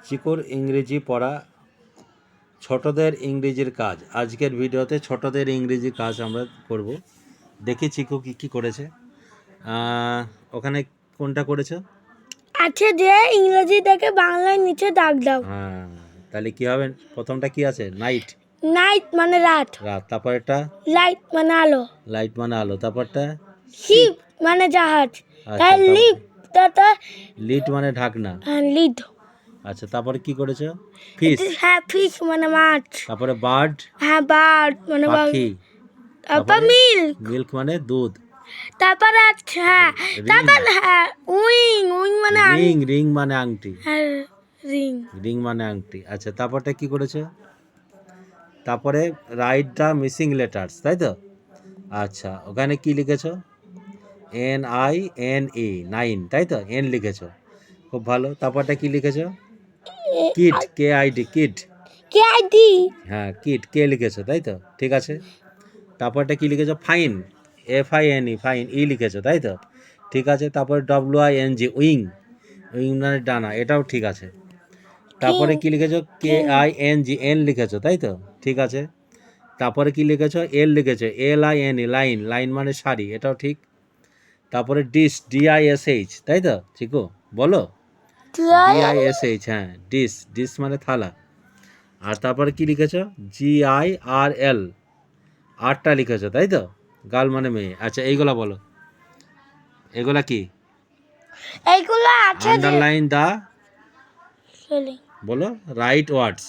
চিকুর ইংরেজি পড়া, ছোটদের ইংরেজির কাজ। আজকের ভিডিওতে ছোটদের ইংরেজি কাজ আমরা করব। দেখি চিকু কি কি করেছে। ওখানে কোনটা করেছো? আছে যে ইংরেজি থেকে বাংলায় নিচে দাগ দাও। হ্যাঁ, তাহলে কি হবে? প্রথমটা কি আছে? নাইট। নাইট মানে রাত। রাত। তারপরটা লাইট মানে আলো। লাইট মানে আলো। তারপরটা শিপ মানে জাহাজ। আচ্ছা, তাই লিপ তাতে লিড মানে ঢাকনা। লিড। আচ্ছা, তারপরে কি করেছো? ফিশ। হ্যাঁ, ফিশ মানে মাছ। তারপরে বার্ড। হ্যাঁ, বার্ড মানে পাখি। তারপর মিল্ক। মিল্ক মানে দুধ। তারপর আছে হ্যাঁ, তারপর হ্যাঁ উইং। উইং মানে রিং। রিং মানে আংটি। হ্যাঁ, রিং। রিং মানে আংটি। আচ্ছা, তারপরটা কি করেছো? তারপরে রাইট দ্য মিসিং লেটার্স, তাই তো? আচ্ছা, ওখানে কি লিখেছো? NINE, 9, তাই তো? এন লিখেছো, খুব ভালো। তারপরটা কি লিখেছো? Kid, KID, kid. KID। হ্যাঁ, কিড, কে লিখেছো, তাই তো? ঠিক আছে। তারপরটা কি লিখেছো? ফাইন, FINE, ফাইন, ই লিখেছো, তাই তো? ঠিক আছে। তারপরে WING, উইং। উইং মানে ডানা, এটাও ঠিক আছে। তারপরে কি লিখেছো? KING, এন লিখেছো, তাই তো? ঠিক আছে। তারপরে কি লিখেছো? এল লিখেছো, LINE, লাইন। লাইন মানে শাড়ি, এটাও ঠিক। তারপরে ডিশ, DISH, তাই তো চিকু? বলো। DISH, হ্যাঁ, ডিশ। ডিশ মানে থালা। আর তারপরে কি লিখেছো? GIRL, আরটা লিখেছো, তাই তো? গার্ল মানে মেয়ে। আচ্ছা, এইগুলা বলো, এগুলা কি? এইগুলো আছে যে আন্ডারলাইন দা, স্পেলিং। বলো, রাইট ওয়ার্ডস।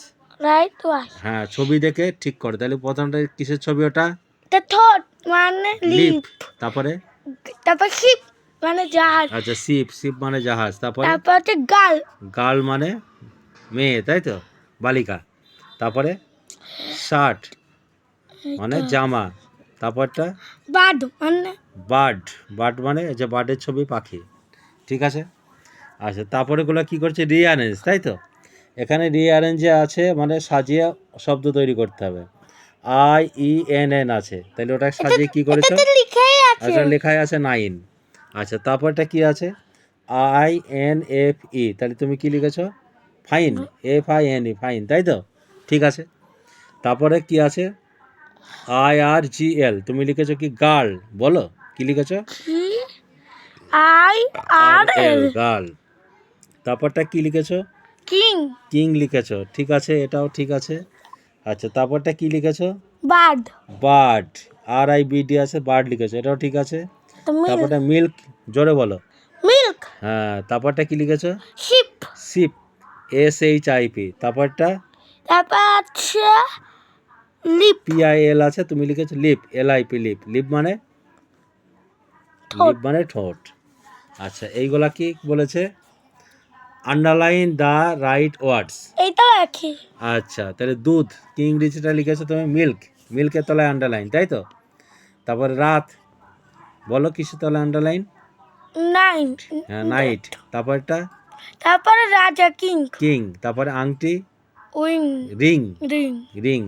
Right wash. হ্যাঁ, ছবি দেখে ঠিক করে। তাহলে প্রথমটা কিসের ছবি? ওটা দ্য থট মানে লিপ। লিপ। তারপরে তারপর শিপ মানে জাহাজ। আচ্ছা, শিপ। শিপ মানে জাহাজ। তারপরে তারপর হচ্ছে গার্ল। গার্ল মানে মেয়ে, তাই তো? বালিকা। তারপরে শার্ট মানে জামা। তারপরটা বার্ড মানে বার্ড। বার্ড মানে যে বার্ডের ছবি, পাখি। ঠিক আছে। আচ্ছা, তারপরেগুলো কি করছে? রিঅ্যারেঞ্জ, তাই তো? এখানে রিঅ্যারেঞ্জে আছে মানে সাজিয়ে শব্দ তৈরি করতে হবে। IENN আছে, তাহলে ওটা সাজিয়ে কি করেছো? লিখেই আছে। আচ্ছা, লেখায় আছে 9। আচ্ছা, তারপরটা কি আছে? INFE, তাহলে তুমি কি লিখেছো? ফাইন, FINE, ফাইন, তাই তো? ঠিক আছে। তারপরে কি আছে? IRGL, তুমি লিখেছো কি? গার্ল। বলো কি লিখেছো? GIRL। গার্ল। তারপরটা কি লিখেছো? কিং। কিং লিখেছো, ঠিক আছে, এটাও ঠিক আছে। আচ্ছা, তারপরটা কি লিখেছো? বার্ড। বার্ড, RIBD আছে, বার্ড লিখেছো, এটাও ঠিক আছে। তারপরটা মিল্ক, জোরে বলো। মিল্ক। হ্যাঁ, তারপরটা কি লিখেছো? শিপ। Ship, SHIP। তারপরটা তারপর আছে লিপ। PIL আছে, তুমি লিখেছো লিপ, LIP, লিপ। লিপ মানে লিপ মানে ঠোঁট। আচ্ছা, এইগুলা কি বলেছে? Underline the right words. এইটাও একই। আচ্ছা, তাহলে দুধ, কি ইংরেজিটা লিখেছো তুমি? মিল্ক। মিল্কের তলায় আন্ডারলাইন, তাই তো? তারপরে রাত, বলো কিসের তলায় আন্ডারলাইন? নাইট। হ্যাঁ, নাইট। তারপরটা তারপরে রাজা কিং। কিং। তারপরে আংটি, উইং। রিং। রিং। রিং।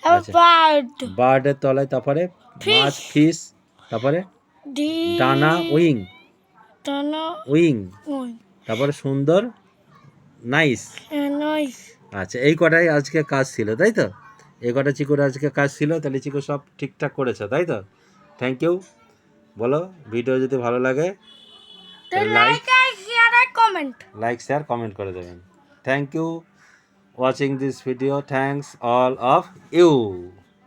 তারপর আচ্ছা, বার্ড। বার্ডের তলায়। তারপরে মাছ, ফিশ। তারপরে ডানা, উইং। ডানা, উইং। উইং। তারপরে সুন্দর, নাইস। নাইস। আচ্ছা, এই কটাই আজকে কাজ ছিল, তাই তো? এই কটা চিকুর আজকে কাজ ছিল। তাহলে চিকু সব ঠিকঠাক করেছে, তাই তো? Thank you. বলো, ভিডিও যদি ভালো লাগে তাহলে লাইক আর শেয়ার আর কমেন্ট। লাইক, শেয়ার, কমেন্ট করে দেবেন। Thank you watching this video. Thanks all of you.